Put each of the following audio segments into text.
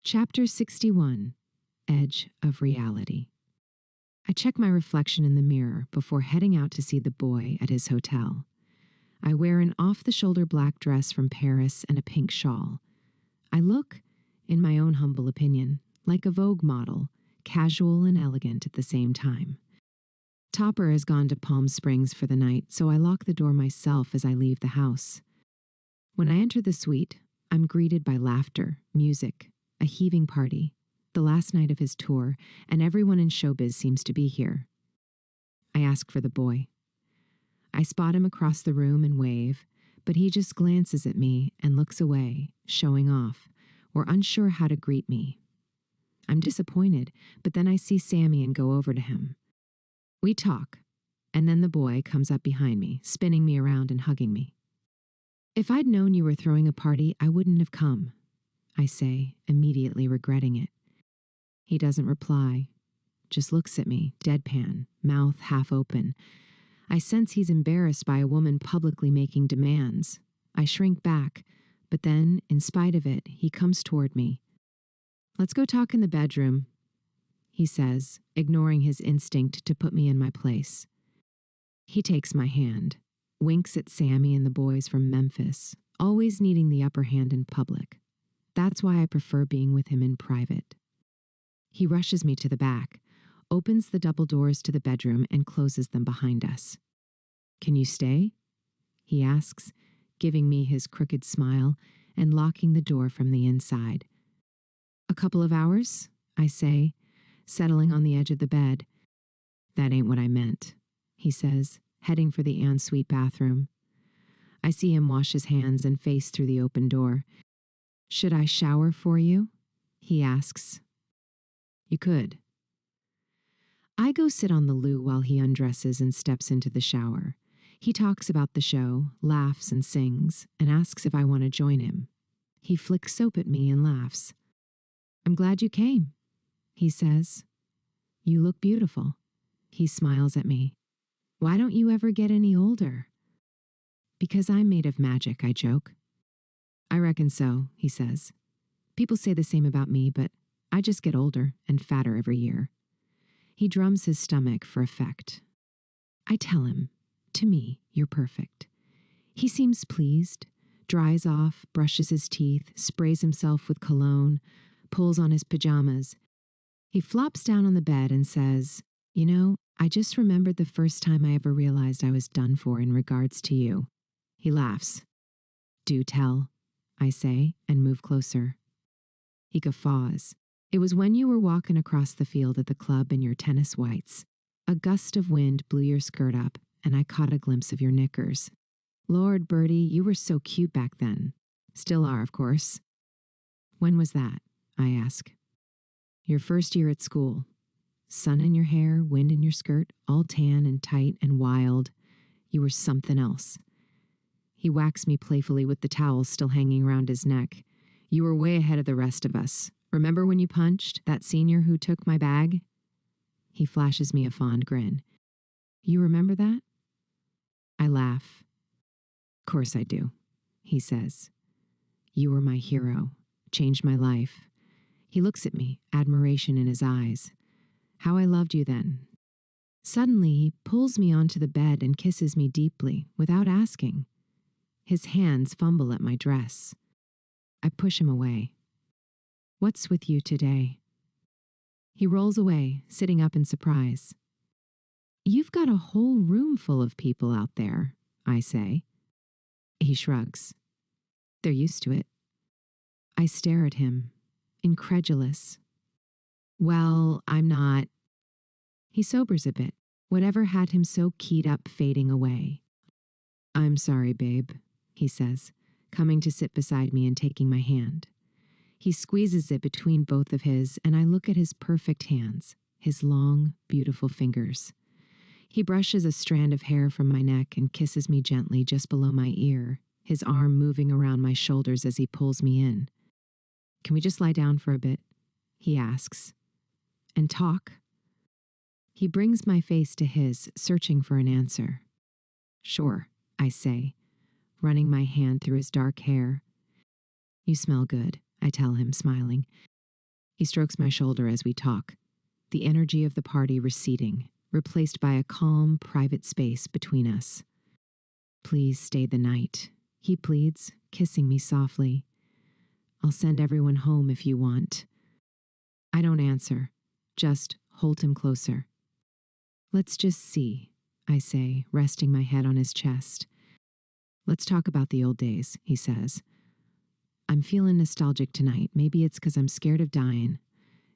Chapter 61, Edge of Reality. I check my reflection in the mirror before heading out to see the boy at his hotel. I wear an off-the-shoulder black dress from Paris and a pink shawl. I look, in my own humble opinion, like a Vogue model, casual and elegant at the same time. Topper has gone to Palm Springs for the night, so I lock the door myself as I leave the house. When I enter the suite, I'm greeted by laughter, music, a heaving party, the last night of his tour, and everyone in showbiz seems to be here. I ask for the boy. I spot him across the room and wave, but he just glances at me and looks away, showing off, or unsure how to greet me. I'm disappointed, but then I see Sammy and go over to him. We talk, and then the boy comes up behind me, spinning me around and hugging me. If I'd known you were throwing a party, I wouldn't have come, I say, immediately regretting it. He doesn't reply, just looks at me, deadpan, mouth half open. I sense he's embarrassed by a woman publicly making demands. I shrink back, but then, in spite of it, he comes toward me. "Let's go talk in the bedroom," he says, ignoring his instinct to put me in my place. He takes my hand, winks at Sammy and the boys from Memphis, always needing the upper hand in public. That's why I prefer being with him in private. He rushes me to the back, opens the double doors to the bedroom, and closes them behind us. "Can you stay?" he asks, giving me his crooked smile and locking the door from the inside. "A couple of hours," I say, settling on the edge of the bed. "That ain't what I meant," he says, heading for the ensuite bathroom. I see him wash his hands and face through the open door. "Should I shower for you?" he asks. "You could." I go sit on the loo while he undresses and steps into the shower. He talks about the show, laughs and sings, and asks if I want to join him. He flicks soap at me and laughs. "I'm glad you came," he says. "You look beautiful." He smiles at me. "Why don't you ever get any older?" "Because I'm made of magic," I joke. "I reckon so," he says. "People say the same about me, but I just get older and fatter every year." He drums his stomach for effect. I tell him, "To me, you're perfect." He seems pleased, dries off, brushes his teeth, sprays himself with cologne, pulls on his pajamas. He flops down on the bed and says, "You know, I just remembered the first time I ever realized I was done for in regards to you." He laughs. "Do tell," I say, and move closer. He guffaws. "It was when you were walking across the field at the club in your tennis whites. A gust of wind blew your skirt up, and I caught a glimpse of your knickers. Lord, Birdie, you were so cute back then. Still are, of course." "When was that?" I ask. "Your first year at school. Sun in your hair, wind in your skirt, all tan and tight and wild. You were something else." He whacks me playfully with the towel still hanging around his neck. "You were way ahead of the rest of us. Remember when you punched that senior who took my bag?" He flashes me a fond grin. "You remember that?" I laugh. "Of course I do," he says. "You were my hero. Changed my life." He looks at me, admiration in his eyes. "How I loved you then." Suddenly, he pulls me onto the bed and kisses me deeply, without asking. His hands fumble at my dress. I push him away. "What's with you today?" He rolls away, sitting up in surprise. "You've got a whole room full of people out there," I say. He shrugs. "They're used to it." I stare at him, incredulous. "Well, I'm not." He sobers a bit, whatever had him so keyed up fading away. "I'm sorry, babe," he says, coming to sit beside me and taking my hand. He squeezes it between both of his, and I look at his perfect hands, his long, beautiful fingers. He brushes a strand of hair from my neck and kisses me gently just below my ear, his arm moving around my shoulders as he pulls me in. "Can we just lie down for a bit?" he asks. "And talk?" He brings my face to his, searching for an answer. "Sure," I say, running my hand through his dark hair. "You smell good," I tell him, smiling. He strokes my shoulder as we talk, the energy of the party receding, replaced by a calm, private space between us. Please stay the night, he pleads, kissing me softly. I'll send everyone home if you want. I don't answer, just hold him closer. Let's just see, I say, resting my head on his chest. Let's talk about the old days, he says. I'm feeling nostalgic tonight. Maybe it's because I'm scared of dying,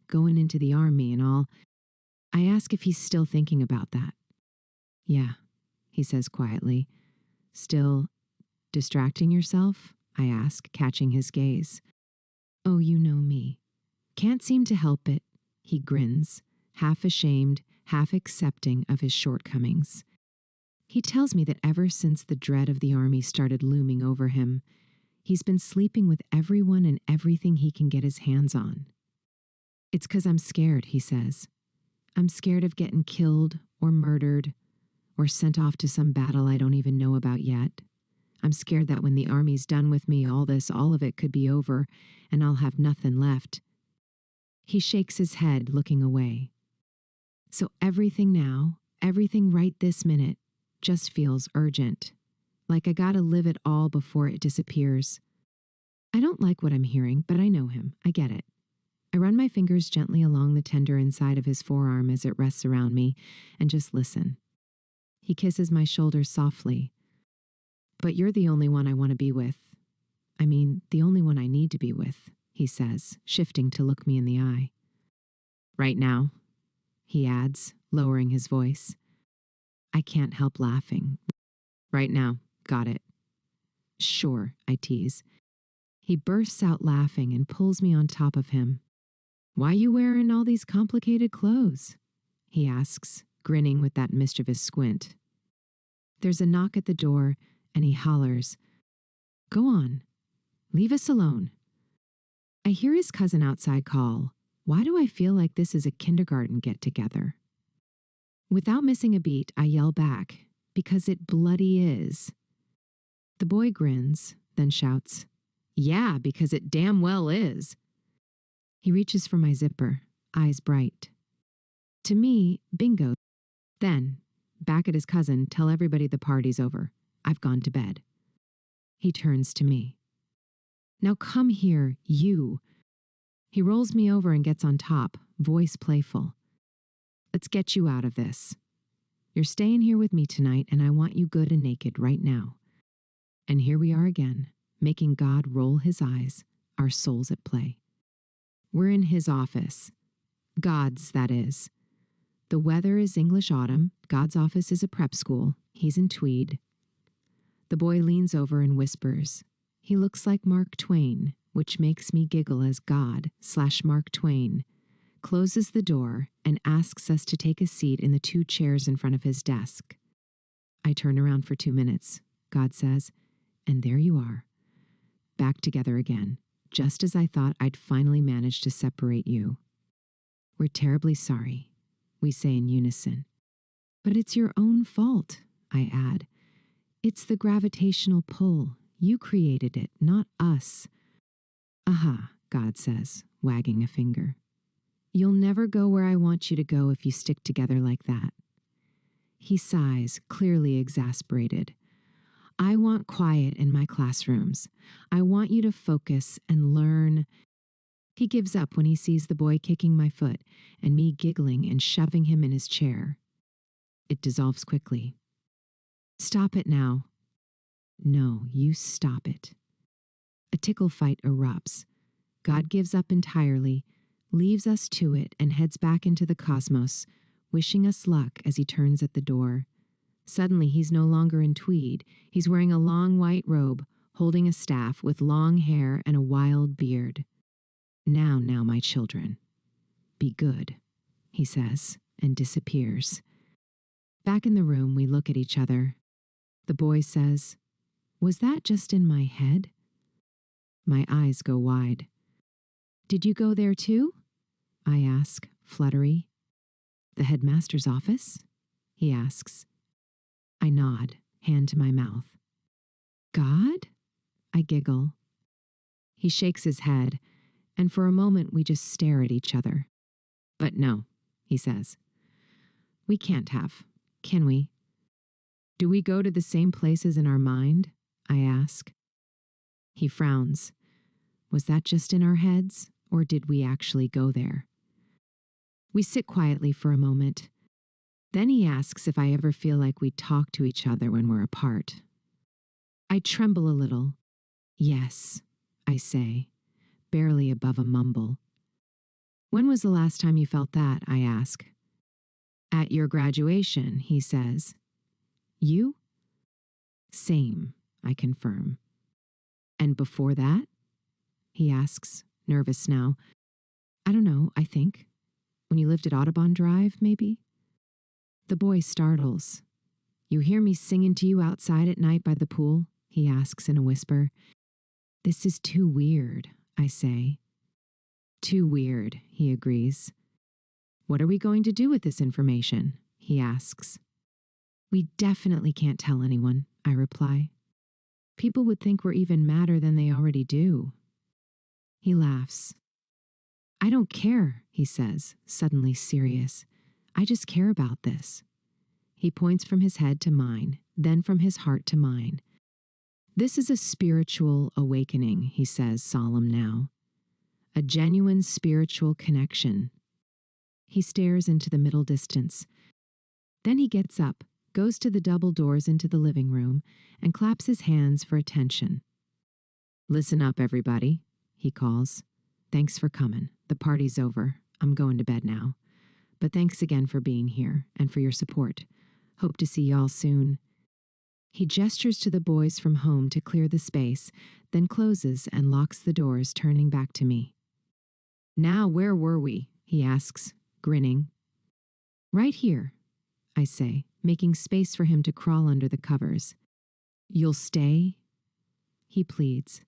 going into the army and all. I ask if he's still thinking about that. Yeah, he says quietly. Still distracting yourself? I ask, catching his gaze. Oh, you know me. Can't seem to help it, he grins, half ashamed, half accepting of his shortcomings. He tells me that ever since the dread of the army started looming over him, he's been sleeping with everyone and everything he can get his hands on. It's 'cause I'm scared, he says. I'm scared of getting killed or murdered or sent off to some battle I don't even know about yet. I'm scared that when the army's done with me, all of it could be over and I'll have nothing left. He shakes his head, looking away. So everything now, everything right this minute, just feels urgent. Like I gotta live it all before it disappears. I don't like what I'm hearing, but I know him. I get it. I run my fingers gently along the tender inside of his forearm as it rests around me and just listen. He kisses my shoulder softly. But you're the only one I want to be with. I mean, the only one I need to be with, he says, shifting to look me in the eye. Right now, he adds, lowering his voice. I can't help laughing. Right now, got it. Sure, I tease. He bursts out laughing and pulls me on top of him. Why you wearing all these complicated clothes? He asks, grinning with that mischievous squint. There's a knock at the door, and he hollers, Go on, leave us alone. I hear his cousin outside call, Why do I feel like this is a kindergarten get-together? Without missing a beat, I yell back, because it bloody is. The boy grins, then shouts, Yeah, because it damn well is. He reaches for my zipper, eyes bright. To me, bingo. Then, back at his cousin, tell everybody the party's over. I've gone to bed. He turns to me. Now come here, you. He rolls me over and gets on top, voice playful. Let's get you out of this. You're staying here with me tonight, and I want you good and naked right now. And here we are again, making God roll his eyes, our souls at play. We're in his office. God's, that is. The weather is English autumn. God's office is a prep school. He's in tweed. The boy leans over and whispers. He looks like Mark Twain, which makes me giggle as God/Mark Twain closes the door and asks us to take a seat in the 2 chairs in front of his desk. I turn around for 2 minutes, God says, and there you are. Back together again, just as I thought I'd finally managed to separate you. We're terribly sorry, we say in unison. But it's your own fault, I add. It's the gravitational pull. You created it, not us. Aha, God says, wagging a finger. You'll never go where I want you to go if you stick together like that. He sighs, clearly exasperated. I want quiet in my classrooms. I want you to focus and learn. He gives up when he sees the boy kicking my foot and me giggling and shoving him in his chair. It dissolves quickly. Stop it now. No, you stop it. A tickle fight erupts. God gives up entirely, leaves us to it, and heads back into the cosmos, wishing us luck as he turns at the door. Suddenly, he's no longer in tweed. He's wearing a long white robe, holding a staff with long hair and a wild beard. Now, my children. Be good, he says, and disappears. Back in the room, we look at each other. The boy says, Was that just in my head? My eyes go wide. Did you go there too? I ask, fluttery. The headmaster's office? He asks. I nod, hand to my mouth. God? I giggle. He shakes his head, and for a moment we just stare at each other. But no, he says. We can't have, can we? Do we go to the same places in our mind? I ask. He frowns. Was that just in our heads, or did we actually go there? We sit quietly for a moment. Then he asks if I ever feel like we talk to each other when we're apart. I tremble a little. Yes, I say, barely above a mumble. When was the last time you felt that? I ask. At your graduation, he says. You? Same, I confirm. And before that? He asks, nervous now. I don't know, I think. When you lived at Audubon Drive, maybe? The boy startles. You hear me singing to you outside at night by the pool? He asks in a whisper. This is too weird, I say. Too weird, he agrees. What are we going to do with this information? He asks. We definitely can't tell anyone, I reply. People would think we're even madder than they already do. He laughs. I don't care, he says, suddenly serious. I just care about this. He points from his head to mine, then from his heart to mine. This is a spiritual awakening, he says, solemn now. A genuine spiritual connection. He stares into the middle distance. Then he gets up, goes to the double doors into the living room, and claps his hands for attention. Listen up, everybody, he calls. Thanks for coming. The party's over. I'm going to bed now. But thanks again for being here and for your support. Hope to see y'all soon. He gestures to the boys from home to clear the space, then closes and locks the doors, turning back to me. Now, where were we? He asks, grinning. Right here, I say, making space for him to crawl under the covers. You'll stay? He pleads.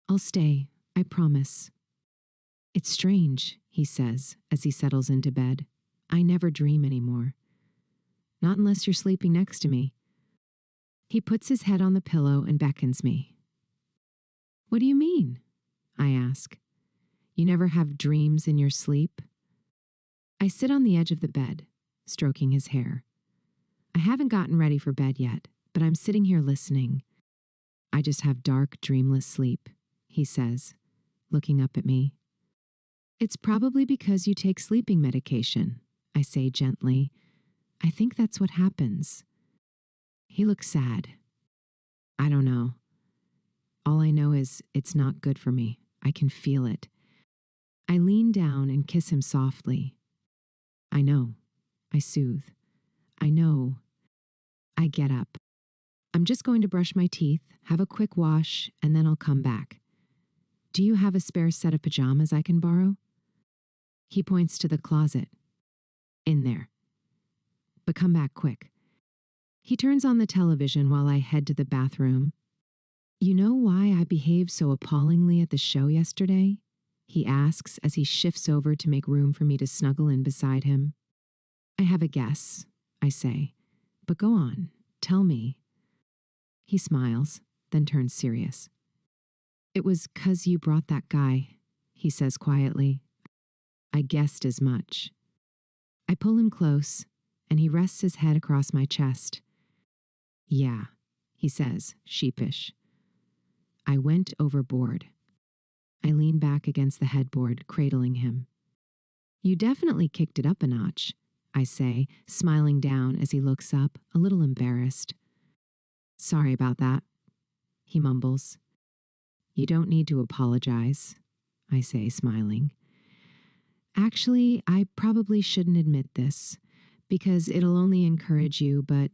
I'll stay, I promise. It's strange, he says as he settles into bed. I never dream anymore. Not unless you're sleeping next to me. He puts his head on the pillow and beckons me. What do you mean? I ask. You never have dreams in your sleep? I sit on the edge of the bed, stroking his hair. I haven't gotten ready for bed yet, but I'm sitting here listening. I just have dark, dreamless sleep, he says, looking up at me. It's probably because you take sleeping medication, I say gently. I think that's what happens. He looks sad. I don't know. All I know is it's not good for me. I can feel it. I lean down and kiss him softly. I know. I soothe. I know. I get up. I'm just going to brush my teeth, have a quick wash, and then I'll come back. Do you have a spare set of pajamas I can borrow? He points to the closet. In there. But come back quick. He turns on the television while I head to the bathroom. You know why I behaved so appallingly at the show yesterday? He asks as he shifts over to make room for me to snuggle in beside him. I have a guess, I say. But go on, tell me. He smiles, then turns serious. It was 'cause you brought that guy, he says quietly. I guessed as much. I pull him close, and he rests his head across my chest. Yeah, he says, sheepish. I went overboard. I lean back against the headboard, cradling him. You definitely kicked it up a notch, I say, smiling down as he looks up, a little embarrassed. Sorry about that, he mumbles. You don't need to apologize, I say, smiling. Actually, I probably shouldn't admit this, because it'll only encourage you, but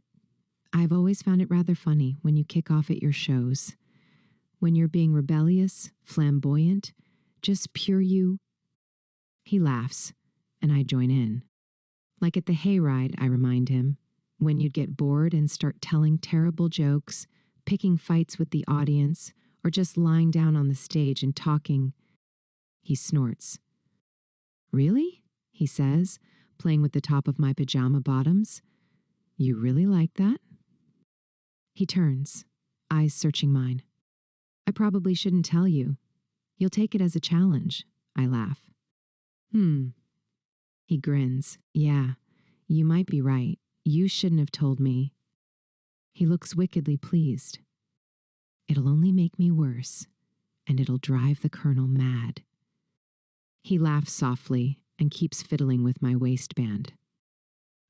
I've always found it rather funny when you kick off at your shows. When you're being rebellious, flamboyant, just pure you. He laughs, and I join in. Like at the hayride, I remind him, when you'd get bored and start telling terrible jokes, picking fights with the audience, or just lying down on the stage and talking. He snorts. Really? He says, playing with the top of my pajama bottoms. You really like that? He turns, eyes searching mine. I probably shouldn't tell you. You'll take it as a challenge, I laugh. He grins. Yeah, you might be right. You shouldn't have told me. He looks wickedly pleased. It'll only make me worse, and it'll drive the colonel mad. He laughs softly and keeps fiddling with my waistband.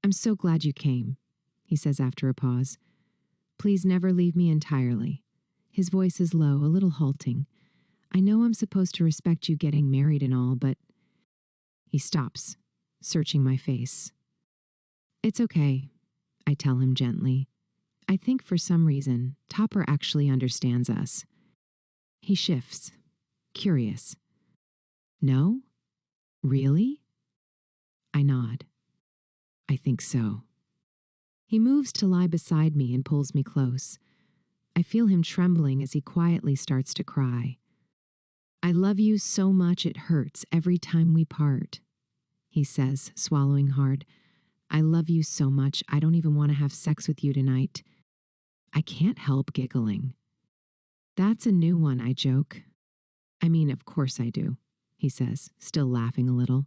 I'm so glad you came, he says after a pause. Please never leave me entirely. His voice is low, a little halting. I know I'm supposed to respect you getting married and all, but... He stops, searching my face. It's okay, I tell him gently. I think for some reason, Topper actually understands us. He shifts, curious. No? Really? I nod. I think so. He moves to lie beside me and pulls me close. I feel him trembling as he quietly starts to cry. I love you so much it hurts every time we part, he says, swallowing hard. I love you so much I don't even want to have sex with you tonight. I can't help giggling. That's a new one, I joke. I mean, of course I do, he says, still laughing a little.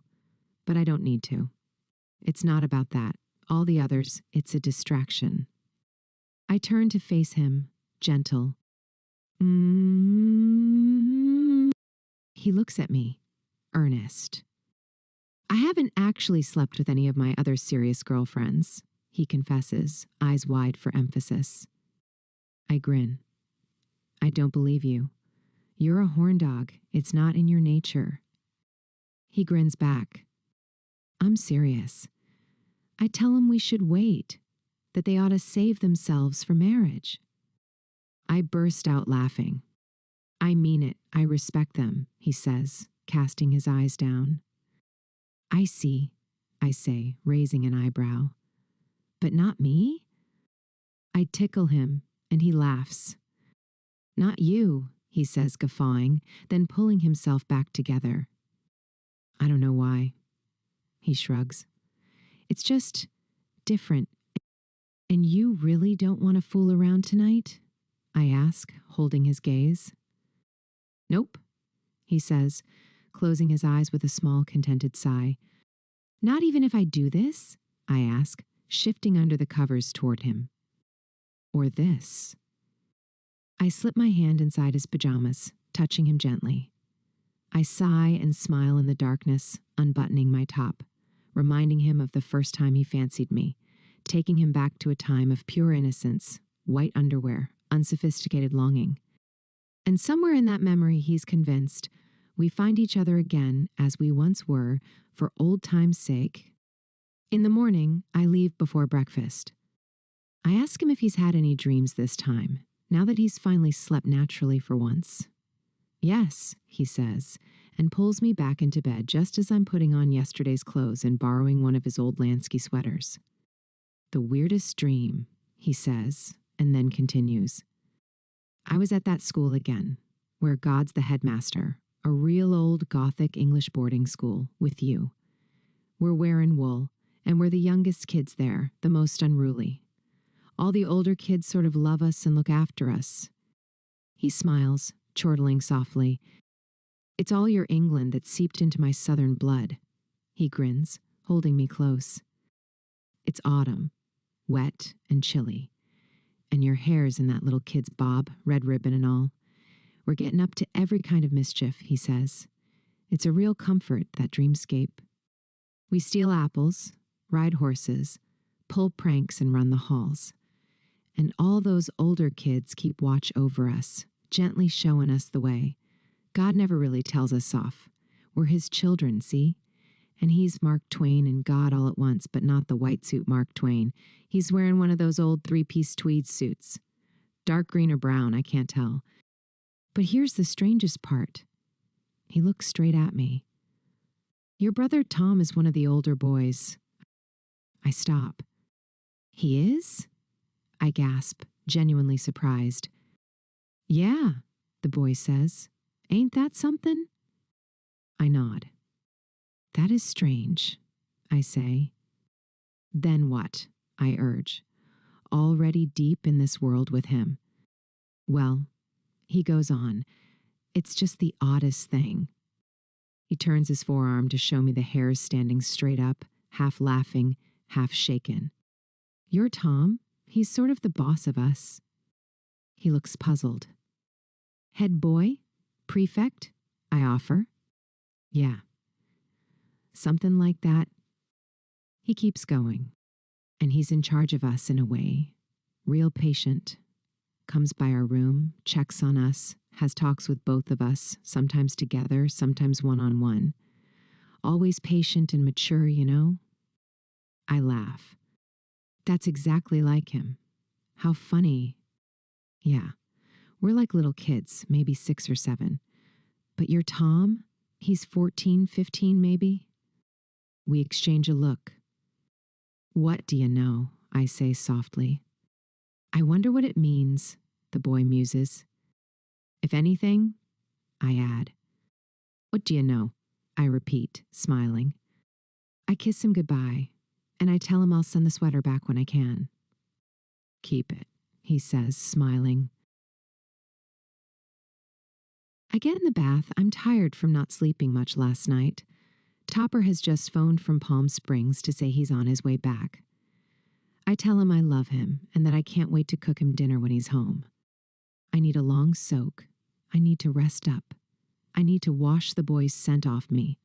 But I don't need to. It's not about that. All the others, it's a distraction. I turn to face him, gentle. He looks at me, earnest. I haven't actually slept with any of my other serious girlfriends, he confesses, eyes wide for emphasis. I grin. I don't believe you. You're a horn dog. It's not in your nature. He grins back. I'm serious. I tell him we should wait, that they ought to save themselves for marriage. I burst out laughing. I mean it. I respect them, he says, casting his eyes down. I see, I say, raising an eyebrow. But not me? I tickle him, and he laughs. Not you, he says, guffawing, then pulling himself back together. I don't know why. He shrugs. It's just different. And you really don't want to fool around tonight? I ask, holding his gaze. Nope, he says, closing his eyes with a small, contented sigh. Not even if I do this? I ask, shifting under the covers toward him. Or this? I slip my hand inside his pajamas, touching him gently. I sigh and smile in the darkness, unbuttoning my top, reminding him of the first time he fancied me, taking him back to a time of pure innocence, white underwear, unsophisticated longing. And somewhere in that memory, he's convinced, we find each other again as we once were, for old time's sake. In the morning, I leave before breakfast. I ask him if he's had any dreams this time, now that he's finally slept naturally for once. Yes, he says, and pulls me back into bed just as I'm putting on yesterday's clothes and borrowing one of his old Lansky sweaters. The weirdest dream, he says, and then continues. I was at that school again, where God's the headmaster, a real old Gothic English boarding school, with you. We're wearing wool, and we're the youngest kids there, the most unruly. All the older kids sort of love us and look after us. He smiles, chortling softly. It's all your England that seeped into my southern blood. He grins, holding me close. It's autumn, wet and chilly. And your hair's in that little kid's bob, red ribbon and all. We're getting up to every kind of mischief, he says. It's a real comfort, that dreamscape. We steal apples, ride horses, pull pranks and run the halls. And all those older kids keep watch over us, gently showing us the way. God never really tells us off. We're his children, see? And he's Mark Twain and God all at once, but not the white suit Mark Twain. He's wearing one of those old three-piece tweed suits. Dark green or brown, I can't tell. But here's the strangest part. He looks straight at me. Your brother Tom is one of the older boys. I stop. He is? I gasp, genuinely surprised. Yeah, the boy says. Ain't that something? I nod. That is strange, I say. Then what? I urge, already deep in this world with him. Well, he goes on, It's just the oddest thing. He turns his forearm to show me the hairs standing straight up, half laughing, half shaken. You're Tom? He's sort of the boss of us. He looks puzzled. Head boy? Prefect? I offer. Yeah. Something like that. He keeps going. And he's in charge of us in a way. Real patient. Comes by our room, checks on us, has talks with both of us, sometimes together, sometimes one-on-one. Always patient and mature, you know? I laugh. That's exactly like him. How funny. Yeah, we're like little kids, maybe 6 or 7. But you're Tom? He's 14, 15 maybe? We exchange a look. What do you know? I say softly. I wonder what it means, the boy muses. If anything, I add. What do you know? I repeat, smiling. I kiss him goodbye, and I tell him I'll send the sweater back when I can. Keep it, he says, smiling. I get in the bath. I'm tired from not sleeping much last night. Topper has just phoned from Palm Springs to say he's on his way back. I tell him I love him and that I can't wait to cook him dinner when he's home. I need a long soak. I need to rest up. I need to wash the boy's scent off me.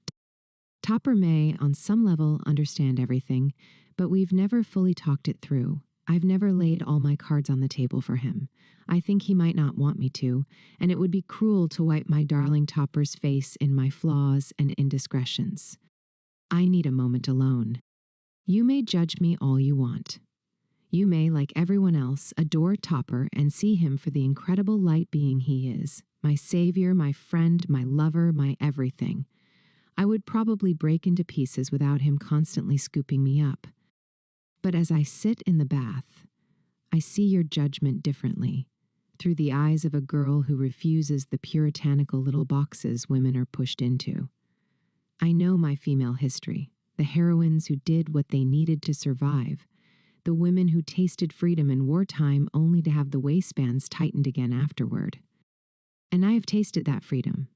Topper may, on some level, understand everything, but we've never fully talked it through. I've never laid all my cards on the table for him. I think he might not want me to, and it would be cruel to wipe my darling Topper's face in my flaws and indiscretions. I need a moment alone. You may judge me all you want. You may, like everyone else, adore Topper and see him for the incredible light being he is, my savior, my friend, my lover, my everything. I would probably break into pieces without him constantly scooping me up. But as I sit in the bath, I see your judgment differently, through the eyes of a girl who refuses the puritanical little boxes women are pushed into. I know my female history, the heroines who did what they needed to survive, the women who tasted freedom in wartime only to have the waistbands tightened again afterward. And I have tasted that freedom.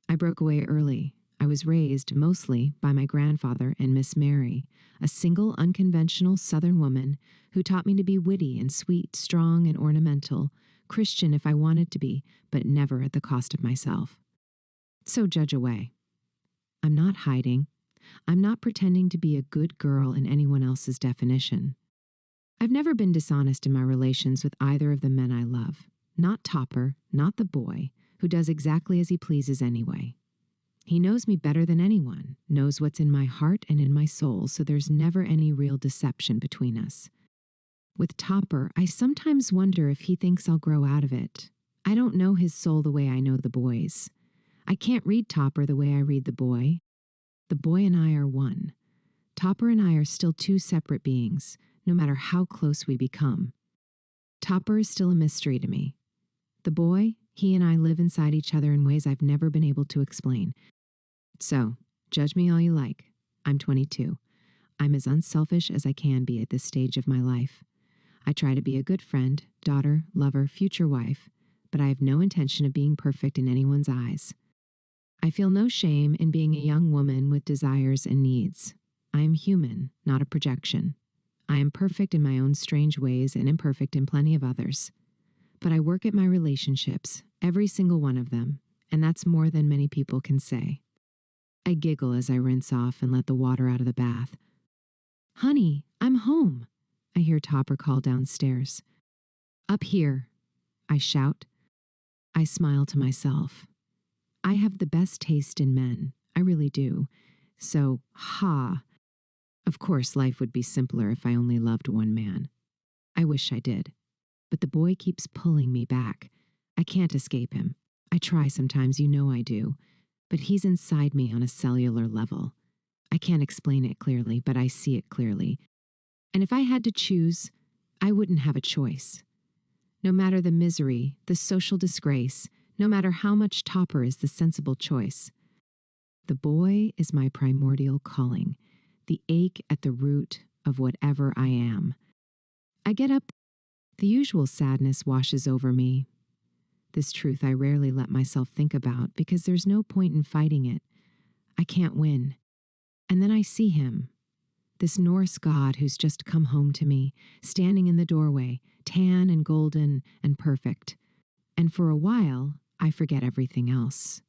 I broke away early. I was raised mostly by my grandfather and Miss Mary, a single, unconventional Southern woman who taught me to be witty and sweet, strong and ornamental, Christian if I wanted to be, but never at the cost of myself. So judge away. I'm not hiding. I'm not pretending to be a good girl in anyone else's definition. I've never been dishonest in my relations with either of the men I love. Not Topper, not the boy, who does exactly as he pleases anyway. He knows me better than anyone, knows what's in my heart and in my soul, so there's never any real deception between us. With Topper, I sometimes wonder if he thinks I'll grow out of it. I don't know his soul the way I know the boy's. I can't read Topper the way I read the boy. The boy and I are one. Topper and I are still two separate beings, no matter how close we become. Topper is still a mystery to me. The boy, he and I live inside each other in ways I've never been able to explain. So, judge me all you like. I'm 22. I'm as unselfish as I can be at this stage of my life. I try to be a good friend, daughter, lover, future wife, but I have no intention of being perfect in anyone's eyes. I feel no shame in being a young woman with desires and needs. I am human, not a projection. I am perfect in my own strange ways and imperfect in plenty of others. But I work at my relationships, every single one of them, and that's more than many people can say. I giggle as I rinse off and let the water out of the bath. Honey, I'm home, I hear Topper call downstairs. Up here, I shout. I smile to myself. I have the best taste in men, I really do. So, of course life would be simpler if I only loved one man. I wish I did. But the boy keeps pulling me back. I can't escape him. I try sometimes, you know I do. But he's inside me on a cellular level. I can't explain it clearly, but I see it clearly. And if I had to choose, I wouldn't have a choice. No matter the misery, the social disgrace, no matter how much Topper is the sensible choice. The boy is my primordial calling, the ache at the root of whatever I am. I get up. The usual sadness washes over me. This truth I rarely let myself think about because there's no point in fighting it. I can't win. And then I see him, this Norse god who's just come home to me, standing in the doorway, tan and golden and perfect. And for a while, I forget everything else.